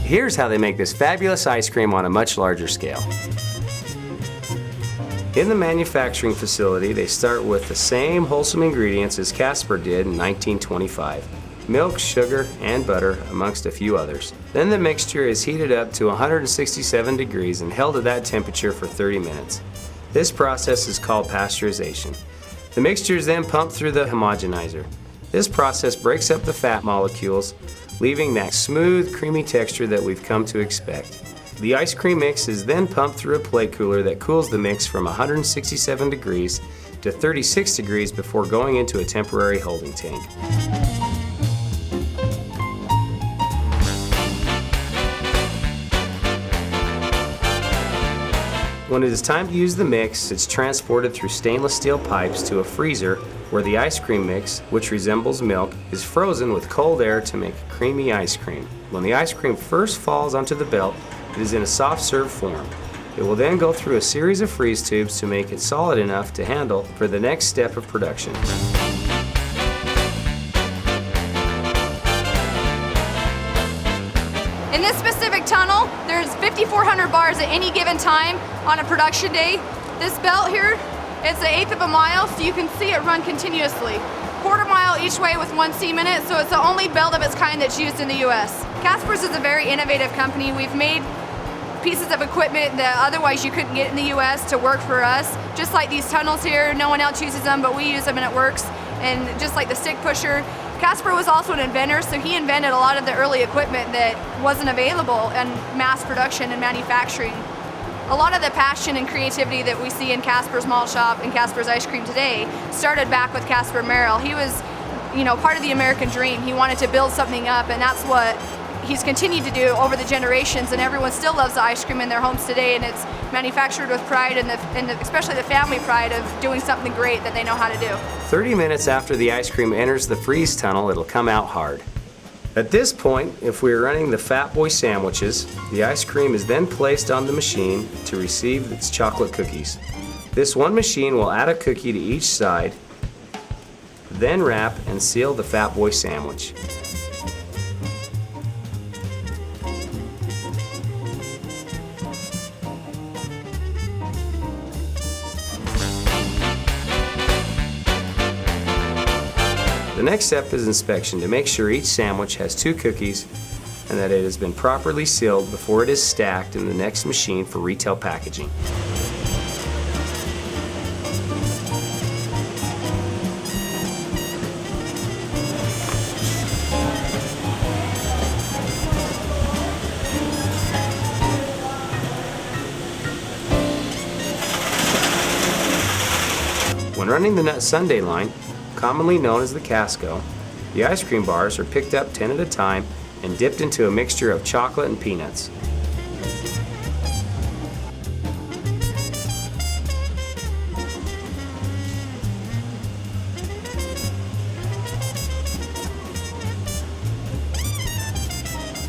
Here's how they make this fabulous ice cream on a much larger scale. In the manufacturing facility, they start with the same wholesome ingredients as Casper did in 1925. Milk, sugar, and butter, amongst a few others. Then the mixture is heated up to 167 degrees and held at that temperature for 30 minutes. This process is called pasteurization. The mixture is then pumped through the homogenizer. This process breaks up the fat molecules, leaving that smooth, creamy texture that we've come to expect. The ice cream mix is then pumped through a plate cooler that cools the mix from 167 degrees to 36 degrees before going into a temporary holding tank. When it is time to use the mix, it's transported through stainless steel pipes to a freezer where the ice cream mix, which resembles milk, is frozen with cold air to make creamy ice cream. When the ice cream first falls onto the belt, it is in a soft serve form. It will then go through a series of freeze tubes to make it solid enough to handle for the next step of production. In this specific tunnel, there's 5,400 bars at any given time on a production day. This belt here, it's 1/8 of a mile, so you can see it run continuously. 1/4 mile each way with 1 seam in it, so it's the only belt of its kind that's used in the US. Casper's is a very innovative company. We've made pieces of equipment that otherwise you couldn't get in the US to work for us. Just like these tunnels here, no one else uses them, but we use them and it works. And just like the stick pusher, Casper was also an inventor, so he invented a lot of the early equipment that wasn't available in mass production and manufacturing. A lot of the passion and creativity that we see in Casper's Malt Shop and Casper's Ice Cream today started back with Casper Merrill. He was, part of the American dream. He wanted to build something up, and that's what he's continued to do over the generations, and everyone still loves the ice cream in their homes today, and it's manufactured with pride and especially the family pride of doing something great that they know how to do. 30 minutes after the ice cream enters the freeze tunnel, it'll come out hard. At this point, if we're running the FatBoy sandwiches, the ice cream is then placed on the machine to receive its chocolate cookies. This one machine will add a cookie to each side, then wrap and seal the FatBoy sandwich. The next step is inspection to make sure each sandwich has 2 cookies and that it has been properly sealed before it is stacked in the next machine for retail packaging. When running the nut sundae line, commonly known as the Casco, the ice cream bars are picked up 10 at a time and dipped into a mixture of chocolate and peanuts.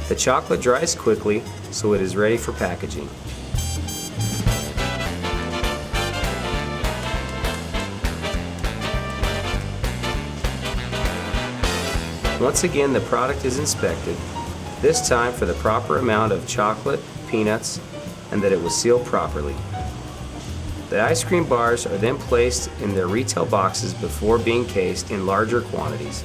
The chocolate dries quickly, so it is ready for packaging. Once again, the product is inspected, this time for the proper amount of chocolate, peanuts, and that it was sealed properly. The ice cream bars are then placed in their retail boxes before being cased in larger quantities.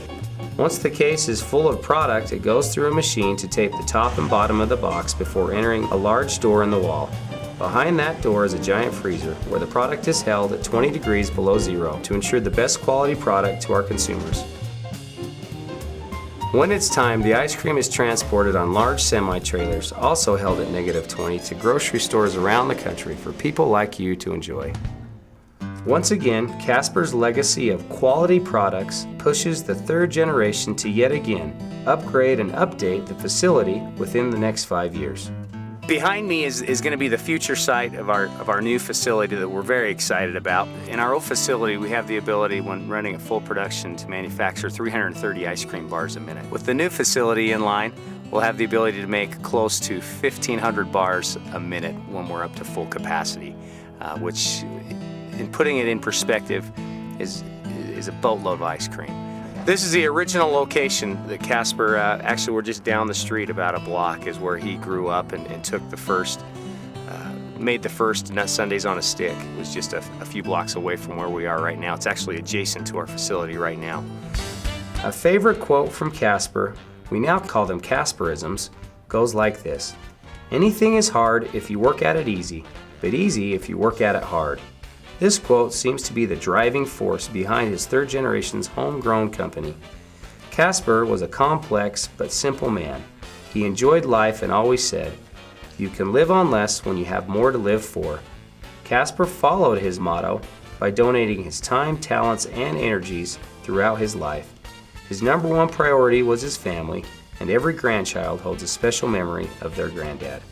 Once the case is full of product, it goes through a machine to tape the top and bottom of the box before entering a large door in the wall. Behind that door is a giant freezer where the product is held at 20 degrees below zero to ensure the best quality product to our consumers. When it's time, the ice cream is transported on large semi-trailers, also held at -20, to grocery stores around the country for people like you to enjoy. Once again, Casper's legacy of quality products pushes the 3rd generation to yet again upgrade and update the facility within the next 5 years. Behind me is going to be the future site of our new facility that we're very excited about. In our old facility, we have the ability, when running at full production, to manufacture 330 ice cream bars a minute. With the new facility in line, we'll have the ability to make close to 1,500 bars a minute when we're up to full capacity, which, in putting it in perspective, is a boatload of ice cream. This is the original location that Casper, actually we're just down the street about a block is where he grew up and took the first, made the first Nut Sundays on a Stick. It was just a few blocks away from where we are right now. It's actually adjacent to our facility right now. A favorite quote from Casper, we now call them Casperisms, goes like this: "Anything is hard if you work at it easy, but easy if you work at it hard." This quote seems to be the driving force behind his third generation's homegrown company. Casper was a complex but simple man. He enjoyed life and always said, "You can live on less when you have more to live for." Casper followed his motto by donating his time, talents, and energies throughout his life. His number one priority was his family, and every grandchild holds a special memory of their granddad.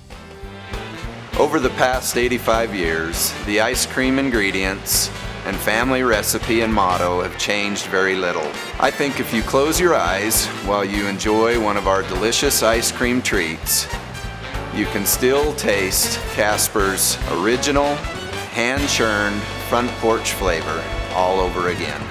Over the past 85 years, the ice cream ingredients and family recipe and motto have changed very little. I think if you close your eyes while you enjoy one of our delicious ice cream treats, you can still taste Casper's original, hand-churned front porch flavor all over again.